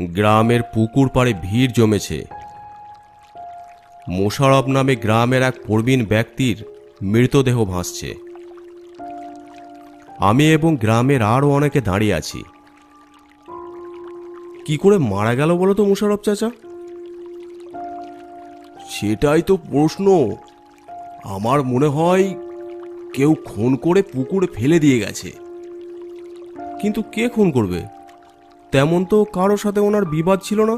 গ্রামের পুকুর পাড়ে ভিড় জমেছে। মোশাররফ নামে গ্রামের এক প্রবীণ ব্যক্তির মৃতদেহ ভাসছে। আমি এবং গ্রামের আরও অনেকে দাঁড়িয়ে আছি। কি করে মারা গেল বলো তো মোশাররফ চাচা? সেটাই তো প্রশ্ন। আমার মনে হয় কেউ খুন করে পুকুরে ফেলে দিয়ে গেছে। কিন্তু কে খুন করবে? তেমন তো কারোর সাথে ওনার বিবাদ ছিল না।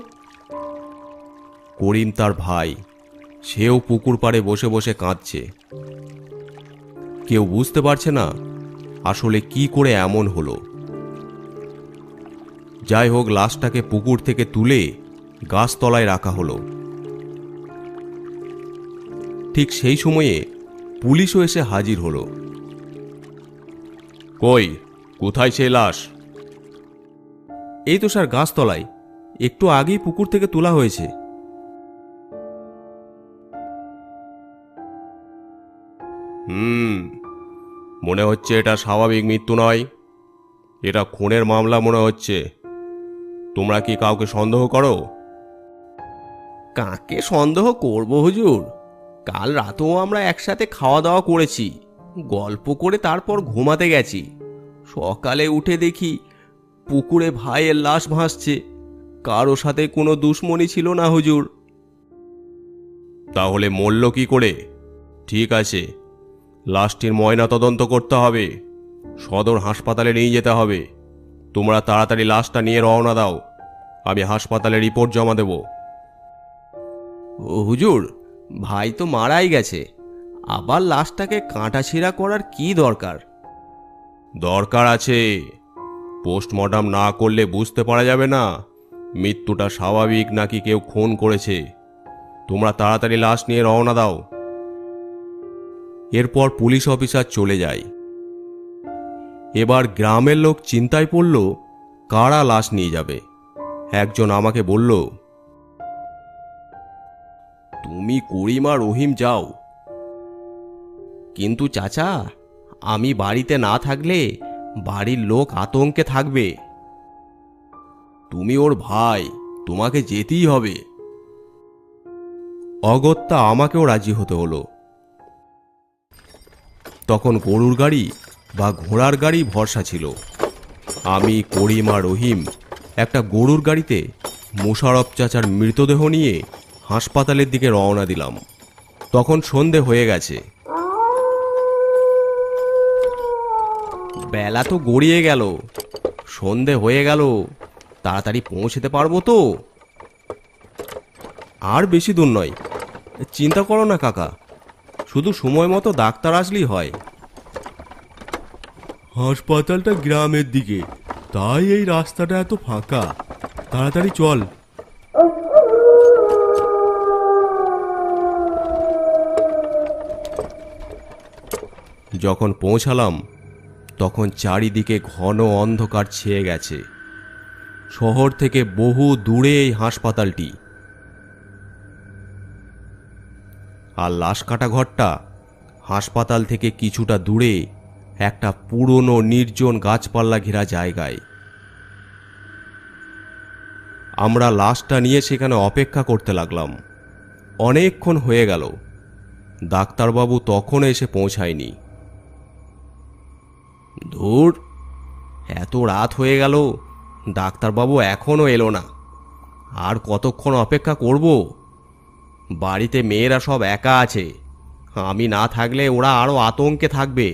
করিম তার ভাই, সেও পুকুর পাড়ে বসে বসে কাঁদছে। কেউ বুঝতে পারছে না আসলে কি করে এমন হলো। যাই হোক, লাশটাকে পুকুর থেকে তুলে গাছতলায় রাখা হলো। ঠিক সেই সময়ে পুলিশও এসে হাজির হলো। কই, কোথায় সেই লাশ? এই তো স্যার, গাছতলায়, একটু আগেই পুকুর থেকে তোলা হয়েছে। মনে হচ্ছে এটা স্বাভাবিক মৃত্যু নয়, এটা খুনের মামলা মনে হচ্ছে। তোমরা কি কাউকে সন্দেহ করো? কাকে সন্দেহ করব হুজুর? কাল রাতেও আমরা একসাথে খাওয়া দাওয়া করেছি, গল্প করে তারপর ঘুমাতে গেছি। সকালে উঠে দেখি পুকুরে ভাইয়ের লাশ ভাসছে। কারো সাথে কোনো দুশ্মনী ছিল না হুজুর। তাহলে মরল কি করে? ঠিক আছে, লাশটির ময়না তদন্ত করতে হবে, সদর হাসপাতালে নিয়ে যেতে হবে। তোমরা তাড়াতাড়ি লাশটা নিয়ে রওনা দাও, আমি হাসপাতালে রিপোর্ট জমা দেব। ও হুজুর, ভাই তো মারাই গেছে, আবার লাশটাকে কাটাছিঁড়া করার কি দরকার? দরকার আছে। পোস্টমর্টম না করলে বুঝতে পারা যাবে না মৃত্যুটা স্বাভাবিক নাকি কেউ খুন করেছে। তোমরা তাড়াতাড়ি লাশ নিয়ে রওনা দাও। এরপর পুলিশ অফিসার চলে যায়। এবার গ্রামের লোক চিন্তায় পড়ল কারা লাশ নিয়ে যাবে। একজন আমাকে বলল, তুমি করিম আর রহিম যাও। কিন্তু চাচা, আমি বাড়িতে না থাকলে বাড়ির লোক আতঙ্কে থাকবে। তুমি ওর ভাই, তোমাকে যেতেই হবে। অগত্যা আমাকেও রাজি হতে হলো। তখন গরুর গাড়ি বা ঘোড়ার গাড়ি ভরসা ছিল। আমি, করিম আর রহিম একটা গরুর গাড়িতে মোশাররফ চাচার মৃতদেহ নিয়ে হাসপাতালের দিকে রওনা দিলাম। তখন সন্ধে হয়ে গেছে। বেলা তো গড়িয়ে গেল, সন্ধে হয়ে গেল, তাড়াতাড়ি পৌঁছতে পারবো তো? আর বেশি দূর নয়, চিন্তা করো না কাকা, শুধু সময় মতো ডাক্তার আসলেই হয়। হাসপাতালটা গ্রামের দিকে, তাই এই রাস্তাটা এত ফাঁকা। তাড়াতাড়ি চল। যখন পৌঁছালাম তখন চারিদিকে ঘন অন্ধকার ছেয়ে গেছে। শহর থেকে বহু দূরে এই হাসপাতালটি। আর লাশ কাটা ঘরটা হাসপাতাল থেকে কিছুটা দূরে একটা পুরনো নির্জন গাছপালা ঘেরা জায়গায়। আমরা লাশটা নিয়ে সেখানে অপেক্ষা করতে লাগলাম। অনেকক্ষণ হয়ে গেল, ডাক্তারবাবু তখনও এসে পৌঁছায়নি। ধুর, এত রাত হয়ে গেল, ডাক্তারবাবু এখনও এলো না। আর কতক্ষণ অপেক্ষা করব? বাড়িতে মেয়েরা সব একা আছে, আমি না থাকলে ওরা আরো আতঙ্কে থাকবে।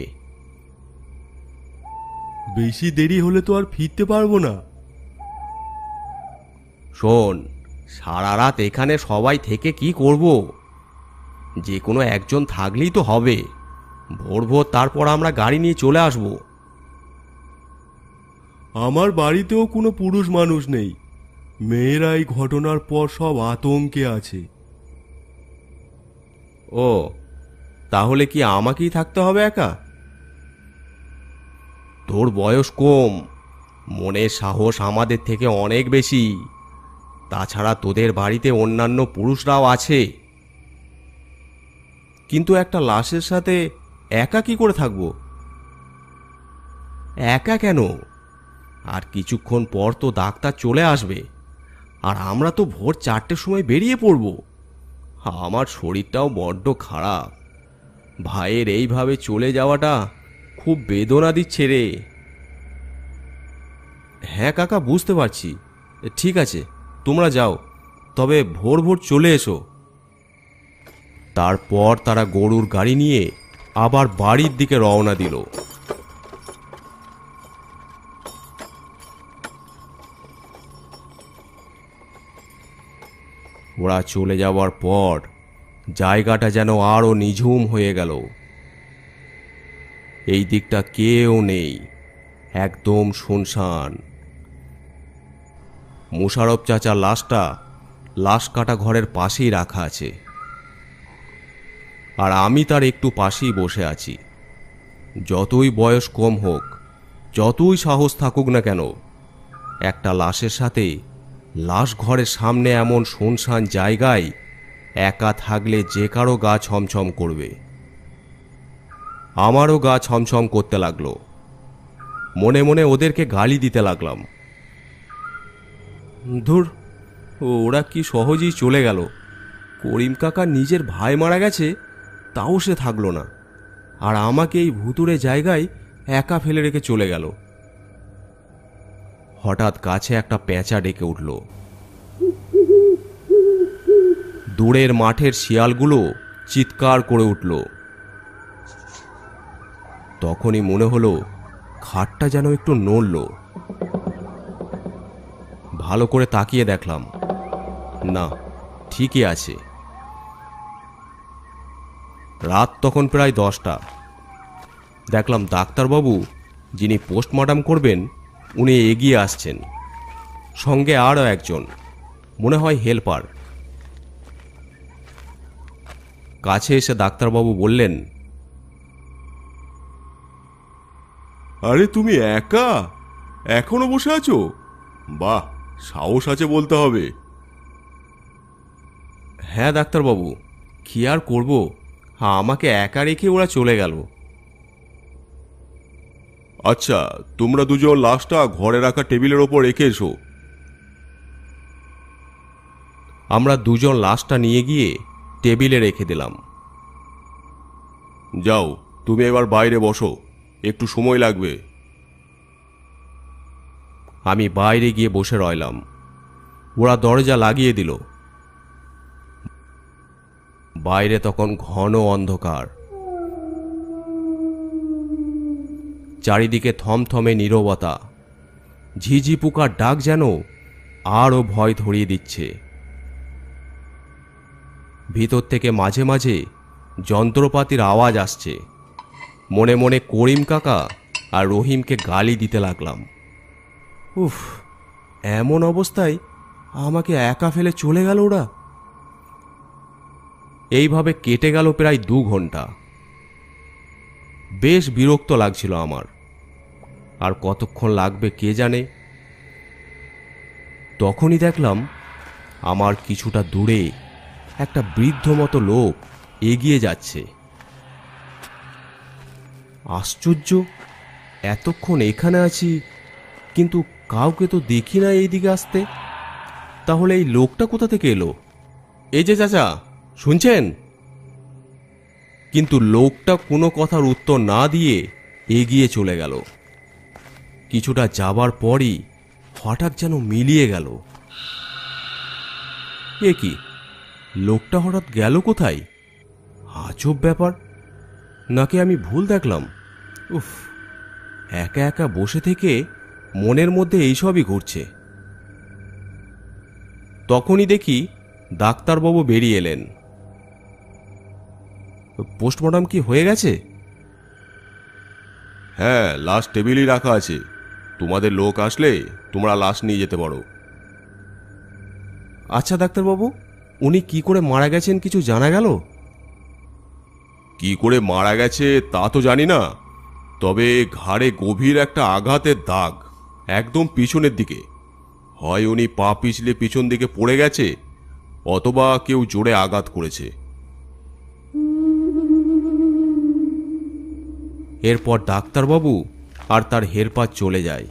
বেশি দেরি হলে তো আর ফিরতে পারবো না। শোন, সারা রাত এখানে সবাই থেকে কি করব? যে কোনো একজন থাকলেই তো হবে। ভোর ভোর তারপর আমরা গাড়ি নিয়ে চলে আসব। আমার বাড়িতেও কোনো পুরুষ মানুষ নেই, মেয়েরা এই ঘটনার পর সব আতঙ্কে আছে। ও, তাহলে কি আমাকেই থাকতে হবে একা? তোর বয়স কম, মনের সাহস আমাদের থেকে অনেক বেশি। তাছাড়া তোদের বাড়িতে অন্যান্য পুরুষরাও আছে। কিন্তু একটা লাশের সাথে একা কি করে থাকবো? একা কেন? আর কিছুক্ষণ পর তো ডাক্তার চলে আসবে, আর আমরা তো ভোর 4টের সময় বেরিয়ে পড়ব। আমার শরীরটাও বড্ড খারাপ। ভাইয়ের এইভাবে চলে যাওয়াটা খুব বেদনা দিচ্ছে রে। হ্যাঁ কাকা, বুঝতে পারছি। ঠিক আছে, তোমরা যাও, তবে ভোর ভোর চলে এসো। তারপর তারা গরুর গাড়ি নিয়ে আবার বাড়ির দিকে রওনা দিল। ওরা চলে যাওয়ার পর জায়গাটা যেন আরো নিঝুম হয়ে গেল। এই দিকটা কেউ নেই, একদম শুনশান। মোশারফ চাচার লাশটা লাশ কাটা ঘরের পাশেই রাখা আছে, আর আমি তার একটু পাশেই বসে আছি। যতই বয়স কম হোক, যতই সাহস থাকুক না কেন, একটা লাশের সাথে লাশ ঘরের সামনে এমন শুনশান জায়গায় একা থাকলে যে কারো গা ছমছম করবে। আমারও গা ছমছম করতে লাগলো। মনে মনে ওদেরকে গালি দিতে লাগলাম। ধুর, ওরা কি সহজেই চলে গেল। করিম কাকা নিজের ভাই মারা গেছে, তাও সে থাকলো না, আর আমাকে এই ভুতুড়ে জায়গায় একা ফেলে রেখে চলে গেল। হঠাৎ গাছে একটা পেঁচা ডেকে উঠল। দূরের মাঠের শিয়ালগুলো চিৎকার করে উঠল। তখনই মনে হলো খাটটা যেন একটু নড়ল। ভালো করে তাকিয়ে দেখলাম, না, ঠিকই আছে। রাত তখন প্রায় 10টা। দেখলাম ডাক্তারবাবু, যিনি পোস্টমর্টম করবেন, উনি এগিয়ে আসছেন। সঙ্গে আরও একজন, মনে হয় হেল্পার। কাছে এসে ডাক্তারবাবু বললেন, আরে তুমি একা এখনো বসে আছো? বাহ, সাহস আছে বলতে হবে। হ্যাঁ ডাক্তারবাবু, কি আর করব, আমাকে একা রেখে ওরা চলে গেল। আচ্ছা, তোমরা দুজন লাশটা ঘরে রাখা টেবিলের ওপর রেখে এসো। আমরা দুজন লাশটা নিয়ে গিয়ে টেবিলে রেখে দিলাম। যাও, তুমি এবার বাইরে বসো, একটু সময় লাগবে। আমি বাইরে গিয়ে বসে রইলাম। ওরা দরজা লাগিয়ে দিল। বাইরে তখন ঘন অন্ধকার। চারিদিকে থমথমে নীরবতা। ঝিঝি পোকার ডাক যেন আরও ভয় ধরিয়ে দিচ্ছে। ভিতর থেকে মাঝে মাঝে যন্ত্রপাতির আওয়াজ আসছে। মনে মনে করিম কাকা আর রহিমকে গালি দিতে লাগলাম। উফ, এমন অবস্থায় আমাকে একা ফেলে চলে গেল ওরা। এইভাবে কেটে গেল প্রায় 2 ঘন্টা। বেশ বিরক্ত লাগছিল আমার, আর কতক্ষণ লাগবে কে জানে। তখনই দেখলাম আমার কিছুটা দূরে একটা বৃদ্ধ মতো লোক এগিয়ে যাচ্ছে। আশ্চর্য, এতক্ষণ এখানে আছি কিন্তু কাউকে তো দেখি না এইদিকে আসতে। তাহলে এই লোকটা কোথা থেকে এলো? এই যে চাচা, শুনছেন? কিন্তু লোকটা কোনো কথার উত্তর না দিয়ে এগিয়ে চলে গেল। কিছুটা যাবার পরই হঠাৎ যেন মিলিয়ে গেল। এ কি, লোকটা হঠাৎ গেল কোথায়? আজব ব্যাপার, নাকি আমি ভুল দেখলাম? উফ, একা একা বসে থেকে মনের মধ্যে এইসবই ঘুরছে। তখনই দেখি ডাক্তারবাবু বেরিয়ে এলেন। পোস্টমর্টম কি হয়ে গেছে? হ্যাঁ, লাশ টেবিলই রাখা আছে। তোমাদের লোক আসলে তোমরা লাশ নিয়ে যেতে পারো। আচ্ছা ডাক্তারবাবু, উনি কি করে মারা গেছেন কিছু জানা গেল? কি করে মারা গেছে তা তো জানি না, তবে ঘাড়ে গভীর একটা আঘাতের দাগ, একদম পিছনের দিকে। হয় উনি পা পিছলে পিছন দিকে পড়ে গেছে, অথবা কেউ জোরে আঘাত করেছে। এরপর ডাক্তারবাবু আর তার হেল্পার চলে যায়।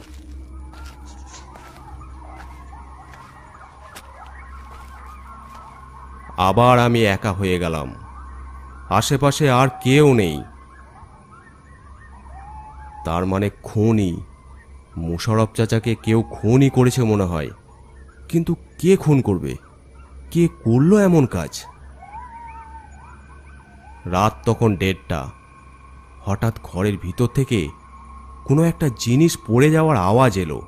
আবার আমি একা হয়ে গেলাম। আশেপাশে আর কেউ নেই। তার মানে খুনই, মোশাররফ চাচাকে কেউ খুনই করেছে মনে হয়। কিন্তু কে খুন করবে? কে করলো এমন কাজ? রাত তখন 1:30। হঠাৎ ঘরের ভিতর থেকে কোনো একটা জিনিস পড়ে যাওয়ার আওয়াজ এলো।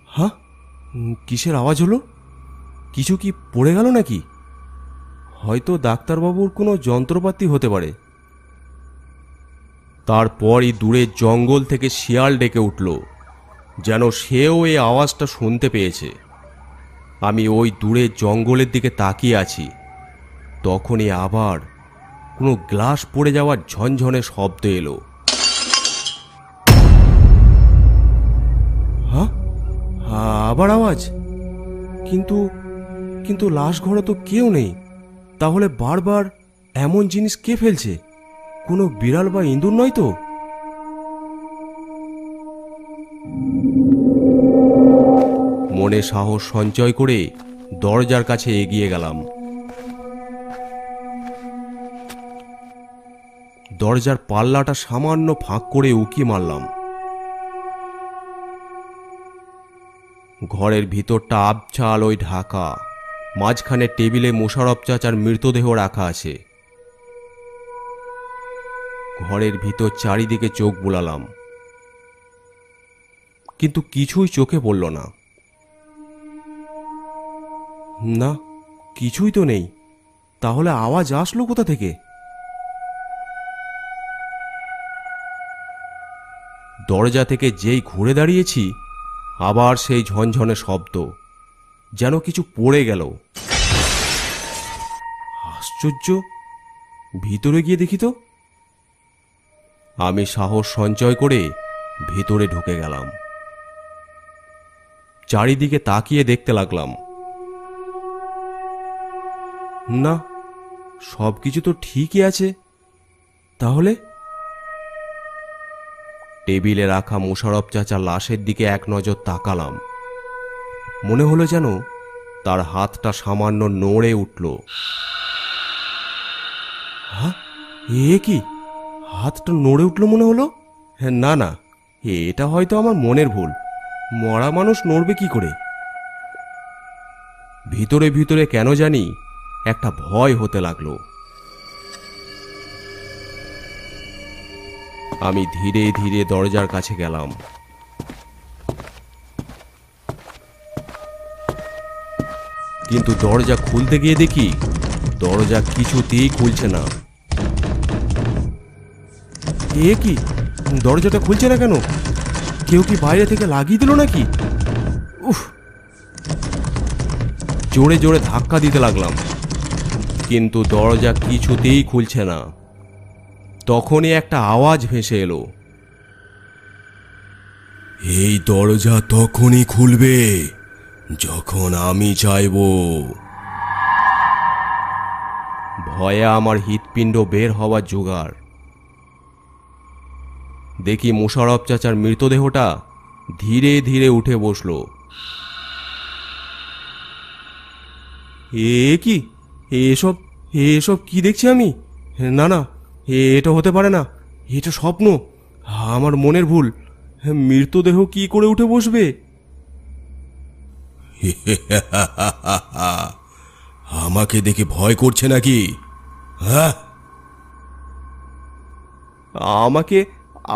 হ্যাঁ, কিসের আওয়াজ হলো? কিছু কি পড়ে গেল নাকি? হয়তো ডাক্তারবাবুর কোনো যন্ত্রপাতি হতে পারে। তারপরই দূরে জঙ্গল থেকে শিয়াল ডেকে উঠল, যেন সেও এই আওয়াজটা শুনতে পেয়েছে। আমি ওই দূরে জঙ্গলের দিকে তাকিয়ে আছি। তখনই আবার কোনো গ্লাস পড়ে যাওয়ার ঝনঝনে শব্দ এলো। হ্যাঁ, আবার আওয়াজ। কিন্তু কিন্তু লাশ ঘরে তো কেউ নেই। তাহলে বারবার এমন জিনিস কে ফেলছে? কোনো বিড়াল বা ইঁদুর নয় তো? মনে সাহস সঞ্চয় করে দরজার কাছে এগিয়ে গেলাম। দরজার পাল্লাটা সামান্য ফাঁক করে উকি মারলাম। ঘরের ভিতরটা আবছা আলোয় ঢাকা। মাঝখানে টেবিলে মোশাররফ চাচার মৃতদেহ রাখা আছে। ঘরের ভিতর চারিদিকে চোখ বুলালাম, কিন্তু কিছুই চোখে পড়ল না। না, কিছুই তো নেই। তাহলে আওয়াজ আসলো কোথা থেকে? দরজা থেকে যেই ঘুরে দাঁড়িয়েছি, আবার সেই ঝনঝনে শব্দ, যেন কিছু পড়ে গেল। আশ্চর্য! ভিতরে গিয়ে দেখি তো। আমি সাহস সঞ্চয় করে ভিতরে ঢুকে গেলাম। চারিদিকে তাকিয়ে দেখতে লাগলাম। না, সবকিছু তো ঠিকই আছে। তাহলে টেবিলে রাখা মোশাররফ চাচার লাশের দিকে এক নজর তাকালাম। মনে হলো যেন তার হাতটা সামান্য নড়ে উঠল। হ্যাঁ, এ কি? হাতটা নড়ে উঠল মনে হলো। না না, এটা হয়তো আমার মনের ভুল। মরা মানুষ নড়বে কি করে? ভিতরে ভিতরে কেন জানি একটা ভয় হতে লাগলো। আমি ধীরে ধীরে দরজার কাছে গেলাম। কিন্তু দরজা খুলতে গিয়ে দেখি দরজা কিছুতেই খুলছে না। এ কি? দরজাটা খুলছে না কেন? কেউ কি বাইরে থেকে লাগিয়ে দিল নাকি? উফ! জোরে জোরে ধাক্কা দিতে লাগলাম, কিন্তু দরজা কিছুতেই খুলছে না। তখনই একটা আওয়াজ ভেসে এলো। এই দরজা তখনই খুলবে যখন আমি চাইব। ভয়ে আমার হৃৎপিণ্ড বের হওয়া জোগাড়। দেখি মোশাররফ চাচার মৃতদেহটা ধীরে ধীরে উঠে বসলো। এ কি? এসব এসব কি দেখছি আমি? না না, এটা হতে পারে না। এটা স্বপ্ন, আমার মনের ভুল। মৃতদেহ কি করে উঠে বসবে? আমাকে দেখে ভয় করছে নাকি? হ্যাঁ, আমাকে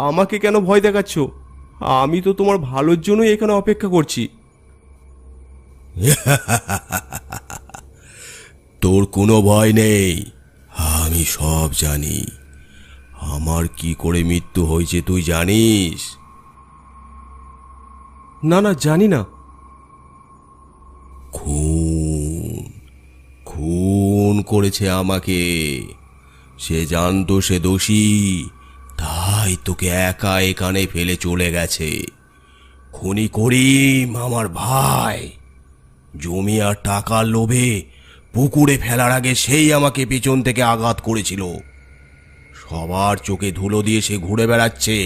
আমাকে কেন ভয় দেখাচ্ছ? আমি তো তোমার ভালোর জন্যই এখানে অপেক্ষা করছি। তোর কোনো ভয় নেই। আমি সব জানি। আমার কি করে মৃত্যু হয়েছে তুই জানিস? না না, জানি না। খুন খুন করেছে আমাকে। সে জানতো সে দোষী, তাই তোকে একা এখানে ফেলে চলে গেছে। খুনি করিম আমার ভাই। জমি আর টাকার লোভে পুকুরে ফেলার আগে সেই আমাকে পিছন থেকে আঘাত করেছিল। সবার চোখে ধুলো দিয়ে সে ঘুরে বেড়াচ্ছে।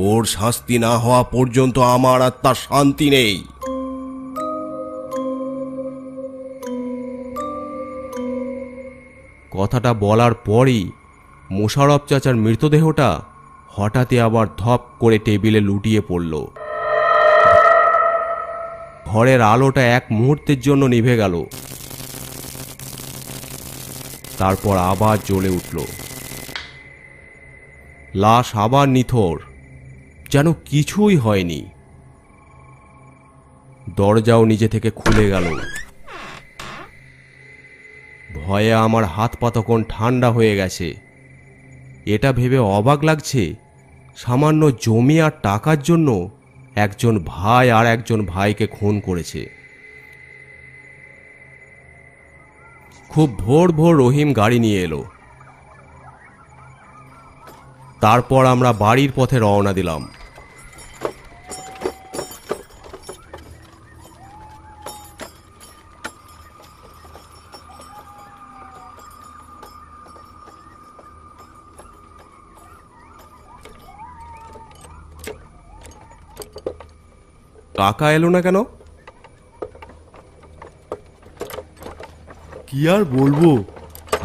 ওর শাস্তি না হওয়া পর্যন্ত আমার আর তার শান্তি নেই। কথাটা বলার পরই মোশাররফ চাচার মৃতদেহটা হঠাৎই আবার ধপ করে টেবিলে লুটিয়ে পড়ল। ঘরের আলোটা এক মুহূর্তের জন্য নিভে গেল, তারপর আবার জ্বলে উঠল। লাশ আবার নিথর, যেন কিছুই হয়নি। দরজাও নিজে থেকে খুলে গেল। ভয়ে আমার হাত পা তখন ঠান্ডা হয়ে গেছে। এটা ভেবে অবাক লাগছে, সামান্য জমি আর টাকার জন্য একজন ভাই আর একজন ভাইকে খুন করেছে। খুব ভোর ভোর রহিম গাড়ি নিয়ে এলো। তারপর আমরা বাড়ির পথে রওনা দিলাম। কাকা এলো না কেন? কি আর বলবো,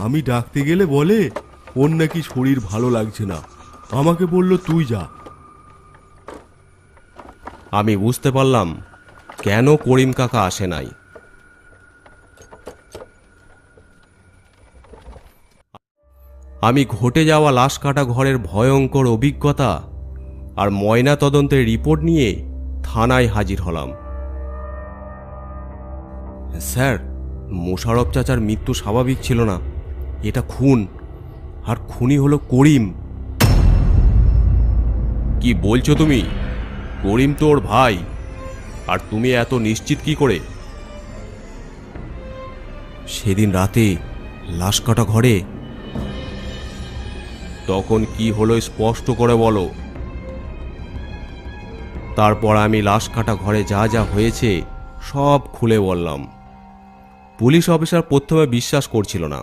আমি ডাকতে গেলে বলে ওর নাকি শরীর ভালো লাগছে না, আমাকে বলল তুই যা। আমি বুঝতে পারলাম কেন করিম কাকা আসে নাই। আমি ঘটে যাওয়া লাশ কাটা ঘরের ভয়ঙ্কর অভিজ্ঞতা আর ময়না তদন্তের রিপোর্ট নিয়ে থানায় হাজির হলাম। স্যার, মোশাররফ চাচার মৃত্যু স্বাভাবিক ছিল না, এটা খুন, আর খুনি হলো করিম। কি বলছো তুমি? করিম তো ওর ভাই, আর তুমি এত নিশ্চিত কি করে? সেদিন রাতে লাশ কাটা ঘরে তখন কি হলো স্পষ্ট করে বলো। তারপর আমি লাশ কাটা ঘরে যা যা হয়েছে সব খুলে বললাম। পুলিশ অফিসার প্রথমে বিশ্বাস করছিল না,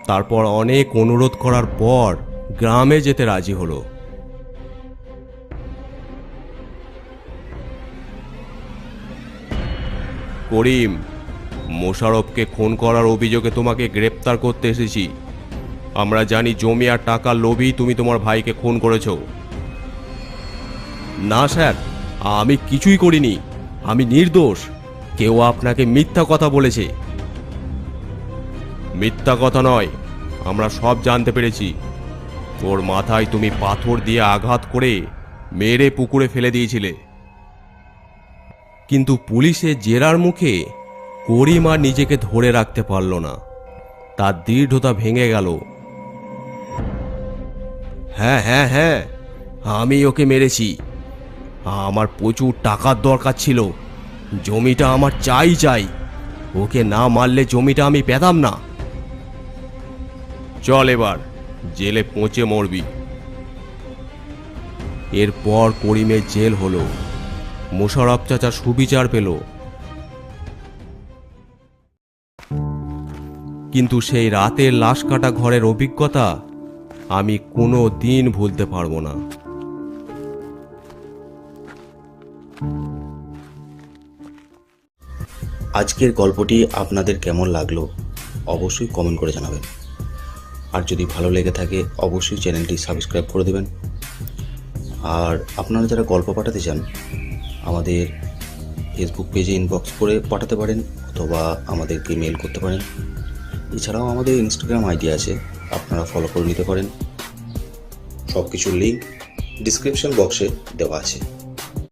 তারপর অনেক অনুরোধ করার পর গ্রামে যেতে রাজি হলো। করিম, মোশাররফকে খুন করার অভিযোগে তোমাকে গ্রেপ্তার করতে এসেছি। আমরা জানি জমি আর টাকার লোভেই তুমি তোমার ভাইকে খুন করেছো। না স্যার, আমি কিছুই করিনি, আমি নির্দোষ। কেউ আপনাকে মিথ্যা কথা বলেছে। মিথ্যা কথা নয়, আমরা সব জানতে পেরেছি। তোর মাথায় তুমি পাথর দিয়ে আঘাত করে মেরে পুকুরে ফেলে দিয়েছিলে, কিন্তু পুলিশের জেরার মুখে করিম আর নিজেকে ধরে রাখতে পারল না। তার দৃঢ়তা ভেঙে গেল। হ্যাঁ হ্যাঁ হ্যাঁ, আমি ওকে মেরেছি। আমার প্রচুর টাকার দরকার ছিল, জমিটা আমার চাই চাই। ওকে না মারলে জমিটা আমি পেতাম না। চল এবার জেলে পৌঁছে মরবি। এরপর করিমের জেল হলো, মোশাররফ চাচা সুবিচার পেল। কিন্তু সেই রাতের লাশ কাটা ঘরের অভিজ্ঞতা আমি কোনো দিন ভুলতে পারবো না। আজকের গল্পটি আপনাদের কেমন লাগলো অবশ্যই কমেন্ট করে জানাবেন। আর যদি ভালো লেগে থাকে অবশ্যই চ্যানেলটি সাবস্ক্রাইব করে দেবেন। আর আপনারা যারা গল্প পাঠাতে চান আমাদের ফেসবুক পেজে ইনবক্স করে পাঠাতে পারেন, অথবা আমাদেরকে মেল করতে পারেন। এছাড়াও আমাদের ইনস্টাগ্রাম আইডি আছে, আপনারা ফলো করে নিতে পারেন। সব কিছুর লিঙ্ক ডিসক্রিপশন বক্সে দেওয়া আছে।